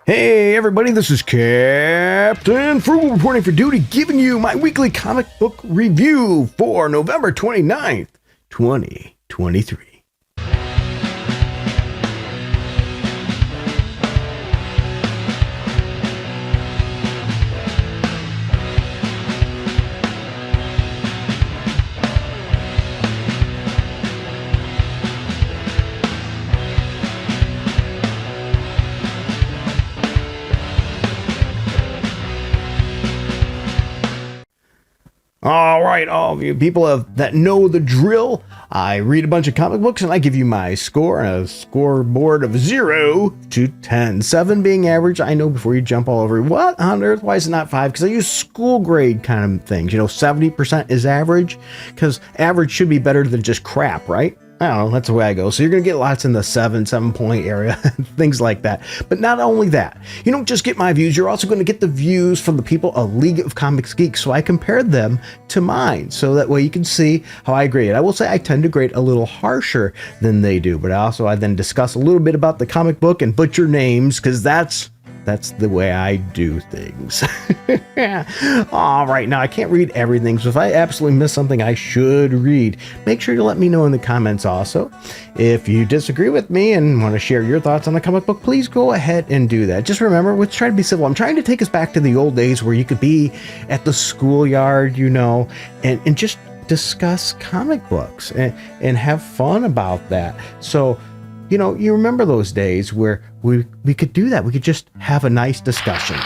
Hey everybody, this is Captain Frugal reporting for duty, giving you my weekly comic book review for November 29th, 2023. All right, all of you people that know the drill, I read a bunch of comic books and I give you my score on a scoreboard of 0 to 10. 7 being average. I know before you jump all over, what on earth? Why is it not 5? Because I use school grade kind of things. 70% is average, because average should be better than just crap, right? I don't know, that's the way I go. So you're going to get lots in the 7 point area, things like that. But not only that, you don't just get my views, you're also going to get the views from the people of League of Comics Geeks. So I compared them to mine, so that way you can see how I grade. I will say I tend to grade a little harsher than they do, but I then discuss a little bit about the comic book and butcher names, because that's the way I do things. All right, now I can't read everything, so if I absolutely miss something I should read, make sure to let me know in the comments also. If you disagree with me and want to share your thoughts on the comic book, please go ahead and do that. Just remember, let's try to be civil. I'm trying to take us back to the old days where you could be at the schoolyard, and just discuss comic books and have fun about that. So, you remember those days where we could do that. We could just have a nice discussion.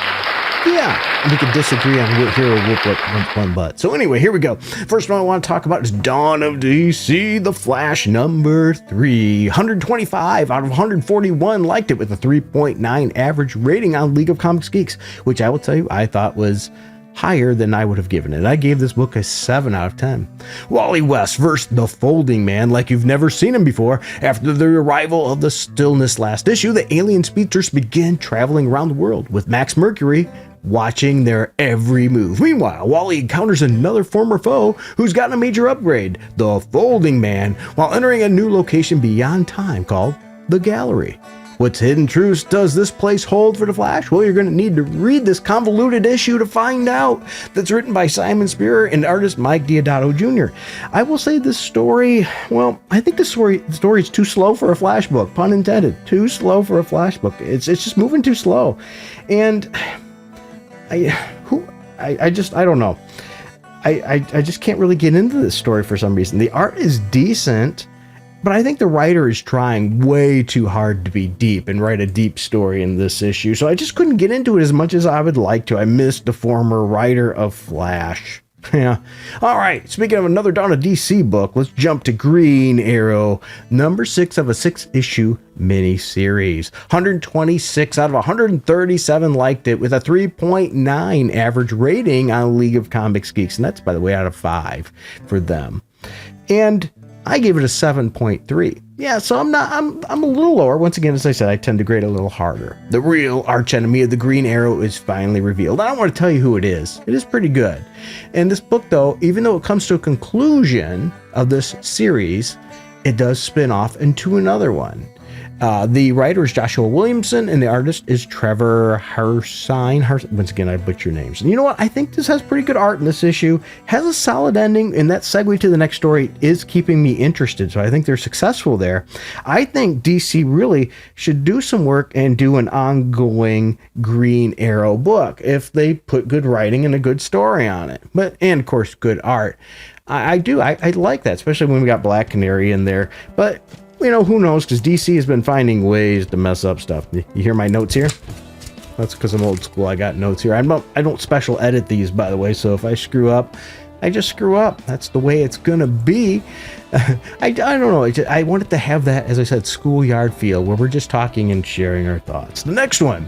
Yeah, we could disagree on what hero whoop one butt. So anyway, here we go. First one I want to talk about is Dawn of DC, The Flash number 3. 125 out of 141 liked it with a 3.9 average rating on League of Comics Geeks, which I will tell you I thought was higher than I would have given it. I gave this book a 7 out of 10. Wally West versus the Folding Man like you've never seen him before. After the arrival of the Stillness last issue, the alien speedsters begin traveling around the world, with Max Mercury watching their every move. Meanwhile, Wally encounters another former foe who's gotten a major upgrade, the Folding Man, while entering a new location beyond time called the Gallery. What hidden truths does this place hold for the Flash? Well, you're going to need to read this convoluted issue to find out. That's written by Simon Spear and artist Mike Deodato Jr. I will say this story, well, I think the story is too slow for a Flash book, pun intended. Too slow for a Flash book. It's just moving too slow. And I don't know. I just can't really get into this story for some reason. The art is decent, but I think the writer is trying way too hard to be deep and write a deep story in this issue, so I just couldn't get into it as much as I would like to. I missed the former writer of Flash. Yeah. All right, speaking of another Dawn of DC book, let's jump to Green Arrow, number 6 of a 6-issue mini-series. 126 out of 137 liked it with a 3.9 average rating on League of Comics Geeks, and that's, by the way, out of 5 for them. And I gave it a 7.3. Yeah, so I'm a little lower. Once again, as I said, I tend to grade a little harder. The real archenemy of the Green Arrow is finally revealed. I don't want to tell you who it is. It is pretty good. And this book, though, even though it comes to a conclusion of this series, it does spin off into another one. The writer is Joshua Williamson, and the artist is Trevor Hairsine. Once again, I butcher names. And you know what? I think this has pretty good art in this issue. Has a solid ending, and that segue to the next story is keeping me interested. So I think they're successful there. I think DC really should do some work and do an ongoing Green Arrow book if they put good writing and a good story on it. And of course, good art. I like that, especially when we got Black Canary in there. But who knows, because DC has been finding ways to mess up stuff. You hear my notes here? That's because I'm old school. I got notes here. I don't special edit these, by the way, so if I screw up, I just screw up. That's the way it's gonna be. I don't know. I wanted to have that, as I said, schoolyard feel, where we're just talking and sharing our thoughts. The next one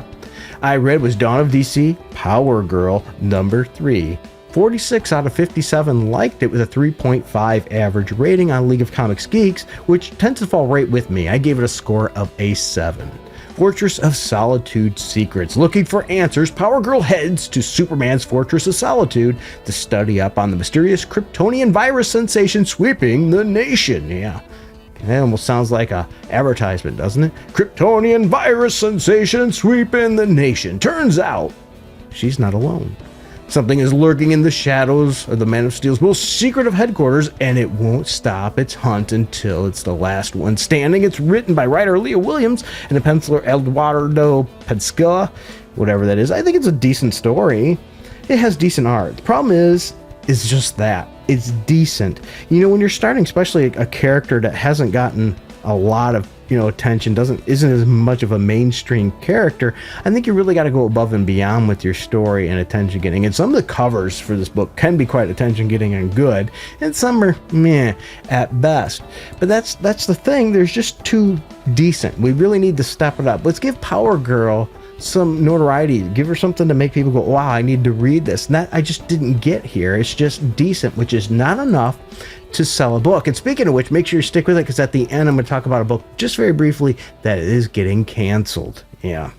I read was Dawn of DC, Power Girl, number 3. 46 out of 57 liked it with a 3.5 average rating on League of Comics Geeks, which tends to fall right with me. I gave it a score of a 7. Fortress of Solitude Secrets. Looking for answers, Power Girl heads to Superman's Fortress of Solitude to study up on the mysterious Kryptonian virus sensation sweeping the nation. Yeah. It almost sounds like a advertisement, doesn't it? Kryptonian virus sensation sweeping the nation. Turns out, she's not alone. Something is lurking in the shadows of the Man of Steel's most secretive headquarters, and it won't stop its hunt until it's the last one standing. It's written by writer Leah Williams and the penciler Eduardo Pesquilla, whatever that is. I think it's a decent story. It has decent art. The problem is just that. It's decent. You know, when you're starting, especially a character that hasn't gotten a lot of attention, isn't as much of a mainstream character, I think you really got to go above and beyond with your story and attention getting. And some of the covers for this book can be quite attention getting and good, and some are meh at best. But that's the thing. There's just too decent. We really need to step it up. Let's give Power Girl some notoriety. Give her something to make people go, wow, I need to read this. And that I just didn't get here. It's just decent, which is not enough to sell a book. And speaking of which, make sure you stick with it, because at the end I'm going to talk about a book just very briefly that is getting canceled. Yeah.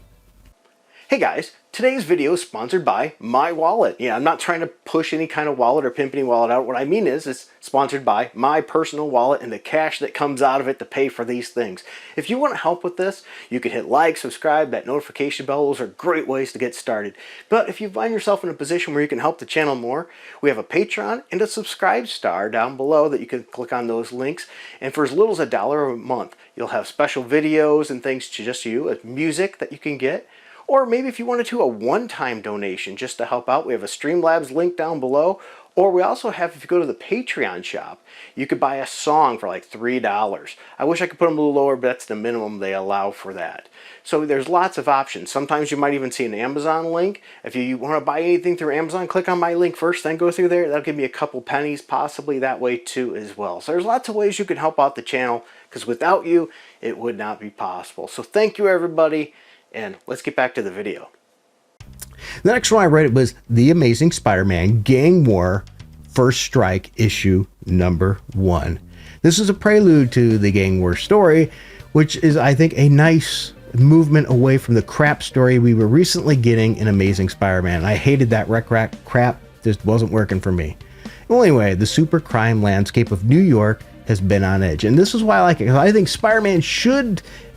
Hey guys, today's video is sponsored by My Wallet. Yeah, I'm not trying to push any kind of wallet or pimp any wallet out. What I mean is it's sponsored by my personal wallet and the cash that comes out of it to pay for these things. If you want to help with this, you can hit like, subscribe, that notification bell. Those are great ways to get started. But if you find yourself in a position where you can help the channel more, we have a Patreon and a subscribe star down below that you can click on those links. And for as little as $1 a month, you'll have special videos and things to just you, music that you can get. Or maybe if you wanted to, a one-time donation just to help out, we have a Streamlabs link down below. Or we also have, if you go to the Patreon shop, you could buy a song for like $3. I wish I could put them a little lower, but that's the minimum they allow for that. So there's lots of options. Sometimes you might even see an Amazon link. If you want to buy anything through Amazon, click on my link first, then go through there. That'll give me a couple pennies, possibly that way too as well. So there's lots of ways you can help out the channel, because without you, it would not be possible. So thank you, everybody. And let's get back to the video. The next one I read was The Amazing Spider-Man Gang War First Strike issue number 1. This is a prelude to the Gang War story, which is, I think, a nice movement away from the crap story we were recently getting in Amazing Spider-Man. I hated that crap. Just wasn't working for me. Well, anyway, the super crime landscape of New York has been on edge, and this is why I like it, because I think Spider-Man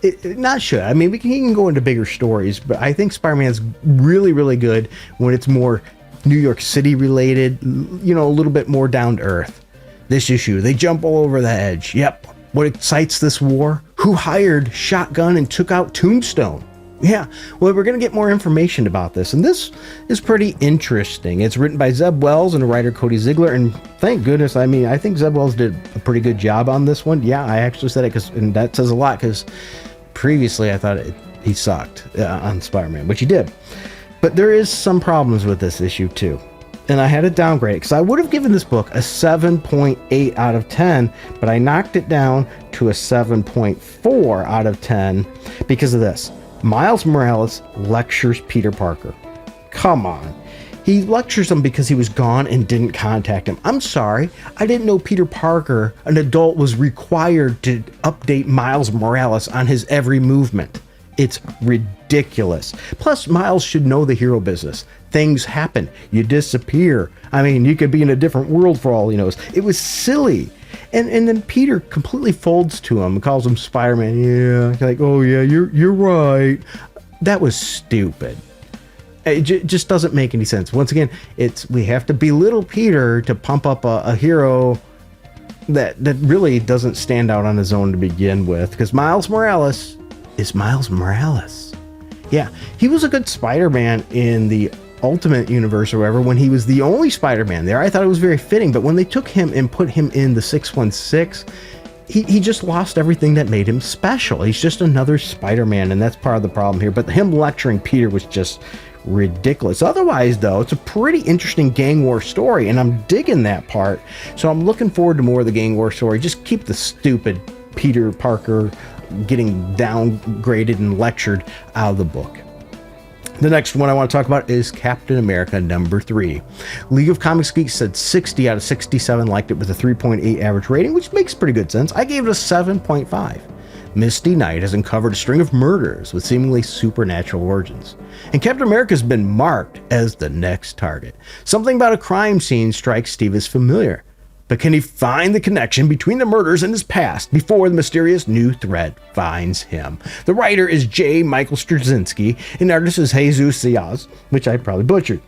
I mean, he can go into bigger stories, but I think Spider-Man's really, really good when it's more New York City related, a little bit more down to earth. This issue, they jump all over the edge. Yep. What excites this war? Who hired Shotgun and took out Tombstone? Yeah, well, we're going to get more information about this, and this is pretty interesting. It's written by Zeb Wells and writer Cody Ziegler, and thank goodness, I mean, I think Zeb Wells did a pretty good job on this one. Yeah, I actually said it, and that says a lot, because previously I thought he sucked on Spider-Man, which he did. But there is some problems with this issue, too. And I had to downgrade it, because I would have given this book a 7.8 out of 10, but I knocked it down to a 7.4 out of 10 because of this. Miles Morales lectures Peter Parker. Come on. He lectures him because he was gone and didn't contact him. I'm sorry. I didn't know Peter Parker, an adult, was required to update Miles Morales on his every movement. It's ridiculous. Plus, Miles should know the hero business. Things happen. You disappear. I mean, you could be in a different world for all he knows. It was silly. And then Peter completely folds to him and calls him Spider-Man. Yeah, like, oh yeah, you're right. That was stupid. It just doesn't make any sense. Once again, we have to belittle Peter to pump up a hero that really doesn't stand out on his own to begin with. Because Miles Morales is Miles Morales. Yeah, he was a good Spider-Man in the Ultimate Universe or whatever, when he was the only Spider-Man there. I thought it was very fitting, but when they took him and put him in the 616, he just lost everything that made him special. He's just another Spider-Man, and that's part of the problem here. But him lecturing Peter was just ridiculous. Otherwise, though, it's a pretty interesting gang war story, and I'm digging that part. So I'm looking forward to more of the gang war story. Just keep the stupid Peter Parker getting downgraded and lectured out of the book. The next one I want to talk about is Captain America number 3. League of Comics Geeks said 60 out of 67 liked it with a 3.8 average rating, which makes pretty good sense. I gave it a 7.5. Misty Knight has uncovered a string of murders with seemingly supernatural origins, and Captain America has been marked as the next target. Something about a crime scene strikes Steve as familiar, But can he find the connection between the murders and his past before the mysterious new threat finds him? The writer is J. Michael Straczynski, and the artist is Jesus Diaz, which I probably butchered.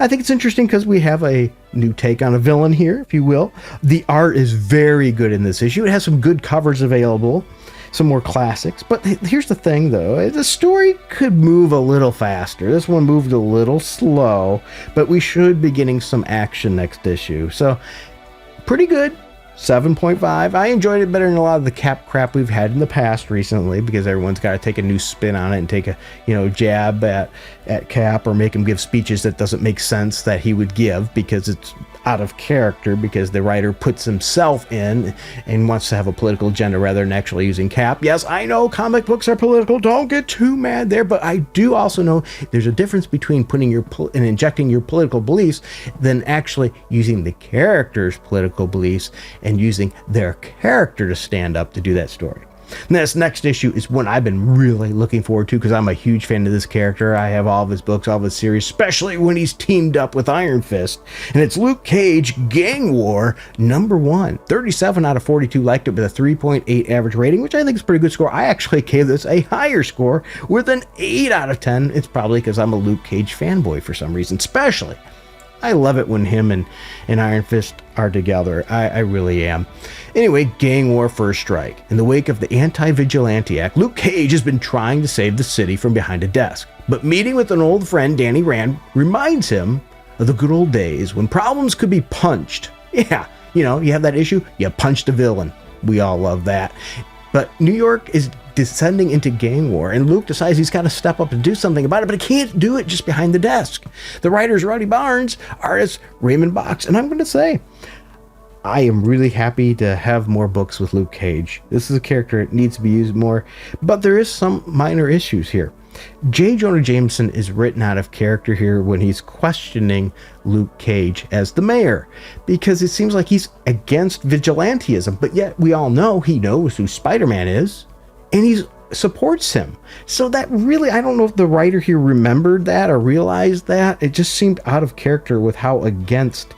I think it's interesting because we have a new take on a villain here, if you will. The art is very good in this issue. It has some good covers available, some more classics. But here's the thing, though. The story could move a little faster. This one moved a little slow, but we should be getting some action next issue. So, pretty good. 7.5. I enjoyed it better than a lot of the Cap crap we've had in the past recently, because everyone's got to take a new spin on it and take a jab at Cap, or make him give speeches that doesn't make sense that he would give because it's out of character, because the writer puts himself in and wants to have a political agenda rather than actually using Cap. Yes, I know comic books are political. Don't get too mad there, but I do also know there's a difference between putting and injecting your political beliefs than actually using the character's political beliefs and using their character to stand up to do that story. And this next issue is one I've been really looking forward to because I'm a huge fan of this character. I have all of his books, all of his series, especially when he's teamed up with Iron Fist. And it's Luke Cage Gang War #1. 37 out of 42 liked it with a 3.8 average rating, which I think is a pretty good score. I actually gave this a higher score with an 8 out of 10. It's probably because I'm a Luke Cage fanboy for some reason, especially. I love it when him and Iron Fist are together. I really am. Anyway, Gang War First Strike. In the wake of the Anti-Vigilante Act, Luke Cage has been trying to save the city from behind a desk. But meeting with an old friend, Danny Rand, reminds him of the good old days when problems could be punched. Yeah, you have that issue, you punched a villain. We all love that. But New York is descending into gang war, and Luke decides he's got to step up and do something about it, but he can't do it just behind the desk. The writer's Roddy Barnes, artist Raymond Box, and I'm going to say, I am really happy to have more books with Luke Cage. This is a character that needs to be used more, but there is some minor issues here. J. Jonah Jameson is written out of character here when he's questioning Luke Cage as the mayor, because it seems like he's against vigilantism, but yet we all know he knows who Spider-Man is, and he supports him. So that really, I don't know if the writer here remembered that or realized that. It just seemed out of character with how against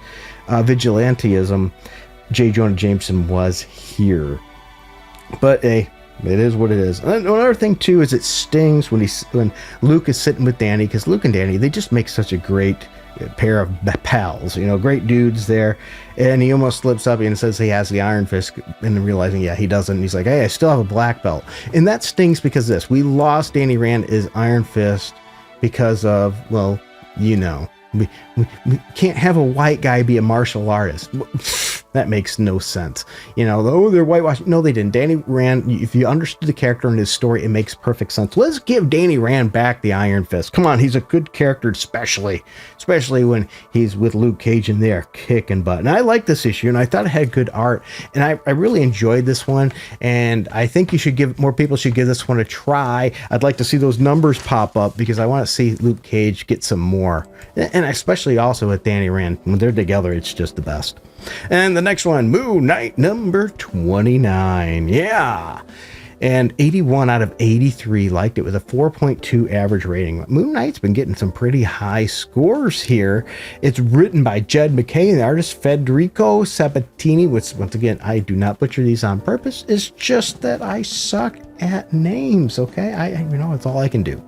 vigilantism J. Jonah Jameson was here. But hey, it is what it is. And another thing too is it stings when Luke is sitting with Danny, because Luke and Danny, they just make such a great pair of pals, great dudes there. And he almost slips up and says he has the Iron Fist, and then realizing, yeah, he doesn't. And he's like, hey, I still have a black belt. And that stings because we lost Danny Rand as Iron Fist because of, well, we can't have a white guy be a martial artist. That makes no sense. They're whitewashing. No, they didn't. Danny Rand, if you understood the character and his story, it makes perfect sense. Let's give Danny Rand back the Iron Fist. Come on, he's a good character, especially when he's with Luke Cage in there kicking butt. And I like this issue, and I thought it had good art, and I really enjoyed this one, and I think more people should give this one a try. I'd like to see those numbers pop up because I want to see Luke Cage get some more, and especially also with Danny Rand. When they're together, it's just the best. And the next one, Moon Knight #29. Yeah. And 81 out of 83 liked it with a 4.2 average rating. Moon Knight's been getting some pretty high scores here. It's written by Jed MacKay and the artist Federico Sabatini, which, once again, I do not butcher these on purpose. It's just that I suck at names, okay? It's all I can do.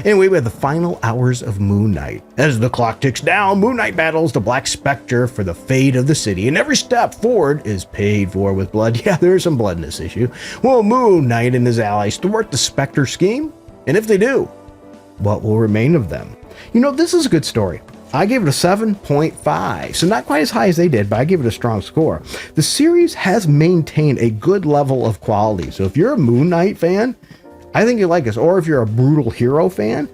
Anyway, we have the final hours of Moon Knight. As the clock ticks down, Moon Knight battles the Black Spectre for the fate of the city, and every step forward is paid for with blood. Yeah, there's some blood in this issue. Will Moon Knight and his allies thwart the Spectre scheme? And if they do, what will remain of them? This is a good story. I gave it a 7.5, so not quite as high as they did, but I give it a strong score. The series has maintained a good level of quality, so if you're a Moon Knight fan, I think you like this. Or if you're a brutal hero fan,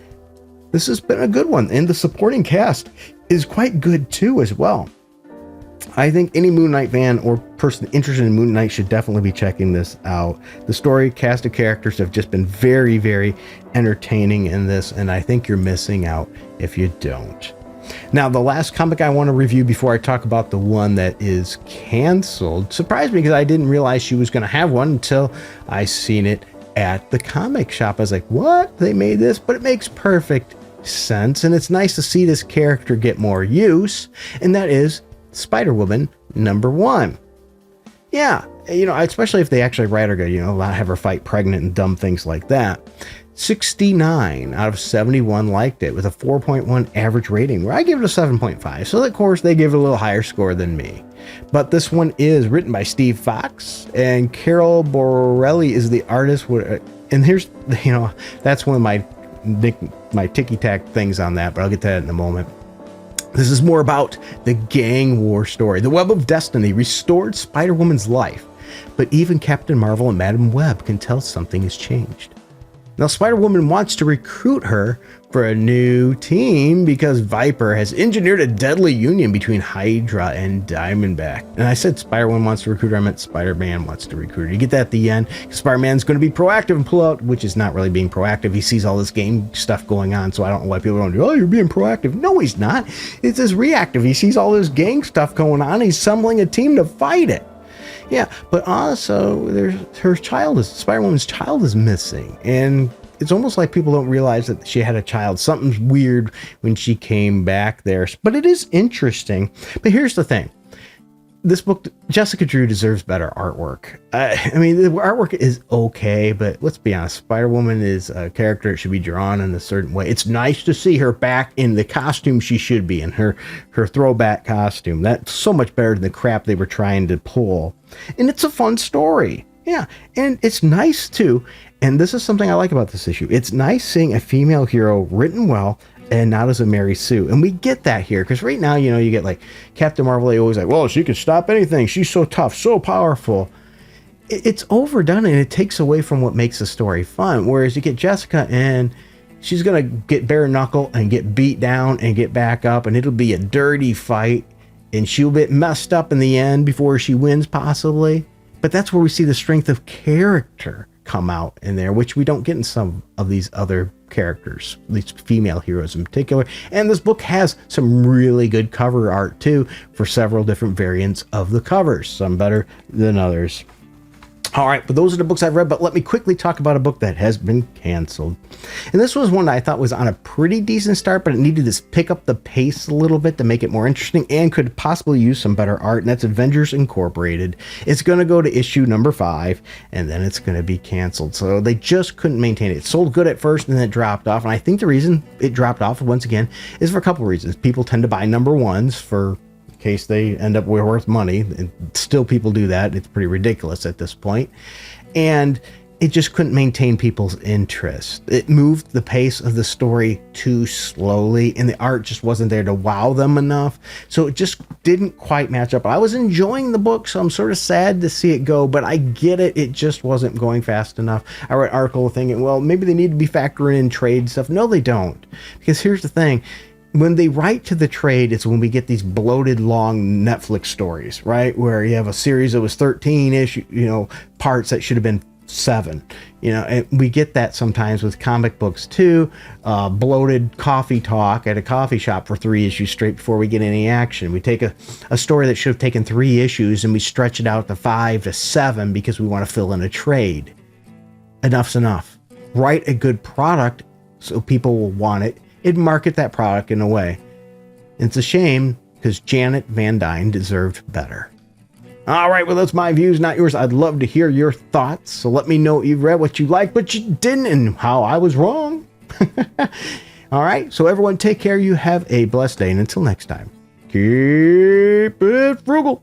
this has been a good one. And the supporting cast is quite good too as well. I think any Moon Knight fan or person interested in Moon Knight should definitely be checking this out. The story, cast of characters have just been very, very entertaining in this, and I think you're missing out if you don't. Now, the last comic I want to review before I talk about the one that is canceled surprised me because I didn't realize she was going to have one until I seen it at the comic shop. I was like, what? They made this? But it makes perfect sense, and it's nice to see this character get more use, and that is Spider-Woman #1. Yeah, especially if they actually write her good, have her fight pregnant and dumb things like that. 69 out of 71 liked it with a 4.1 average rating, where I give it a 7.5. So of course they give it a little higher score than me. But this one is written by Steve Fox, and Carol Borelli is the artist. And here's, that's one of my ticky-tack things on that, but I'll get to that in a moment. This is more about the gang war story. The Web of Destiny restored Spider-Woman's life, but even Captain Marvel and Madam Web can tell something has changed. Now, Spider-Woman wants to recruit her for a new team because Viper has engineered a deadly union between Hydra and Diamondback. And I said Spider-Woman wants to recruit her, I meant Spider-Man wants to recruit her. You get that at the end. Spider-Man's going to be proactive and pull out, which is not really being proactive. He sees all this game stuff going on, so I don't know why people don't do, oh, you're being proactive. No, he's not. It's just reactive. He sees all this gang stuff going on. He's assembling a team to fight it. Yeah, but also Spider-Woman's child is missing, and it's almost like people don't realize that she had a child. Something's weird when she came back there, but it is interesting. But here's the thing. This book, Jessica Drew deserves better artwork. I mean, the artwork is okay, but let's be honest, Spider-Woman is a character that should be drawn in a certain way. It's nice to see her back in the costume she should be in, her throwback costume. That's so much better than the crap they were trying to pull. And it's a fun story. Yeah, and it's nice too. And this is something I like about this issue. It's nice seeing a female hero written well and not as a Mary Sue. And we get that here, because right now, you get like Captain Marvel, they always like, well, she can stop anything. She's so tough, so powerful. It's overdone, and it takes away from what makes the story fun. Whereas you get Jessica, and she's going to get bare knuckle and get beat down and get back up, and it'll be a dirty fight, and she'll get messed up in the end before she wins, possibly. But that's where we see the strength of character come out in there, which we don't get in some of these other characters, these female heroes in particular. And this book has some really good cover art too for several different variants of the covers, some better than others. All right, but those are the books I've read, but let me quickly talk about a book that has been canceled. And this was one that I thought was on a pretty decent start, but it needed to pick up the pace a little bit to make it more interesting and could possibly use some better art, and that's Avengers Incorporated. It's going to go to issue number 5, and then it's going to be canceled. So they just couldn't maintain it. It sold good at first, and then it dropped off. And I think the reason it dropped off, once again, is for a couple of reasons. People tend to buy number ones for case they end up worth money, and still people do that. It's pretty ridiculous at this point, and it just couldn't maintain people's interest. It moved the pace of the story too slowly, and the art just wasn't there to wow them enough, so it just didn't quite match up. I was enjoying the book, so I'm sort of sad to see it go, but I get it. It just wasn't going fast enough. I read an article thinking, well, maybe they need to be factoring in trade stuff. No, they don't, because here's the thing. When they write to the trade, it's when we get these bloated long Netflix stories, right? Where you have a series that was 13 issue, parts that should have been 7, and we get that sometimes with comic books too. Bloated coffee talk at a coffee shop for 3 issues straight before we get any action. We take a story that should have taken 3 issues and we stretch it out to 5 to 7 because we want to fill in a trade. Enough's enough. Write a good product so people will want it, and market that product in a way. It's a shame, because Janet Van Dyne deserved better. All right, well, that's my views, not yours. I'd love to hear your thoughts, so let me know what you read, what you liked, what you didn't, and how I was wrong. All right, so everyone take care. You have a blessed day, and until next time, keep it frugal.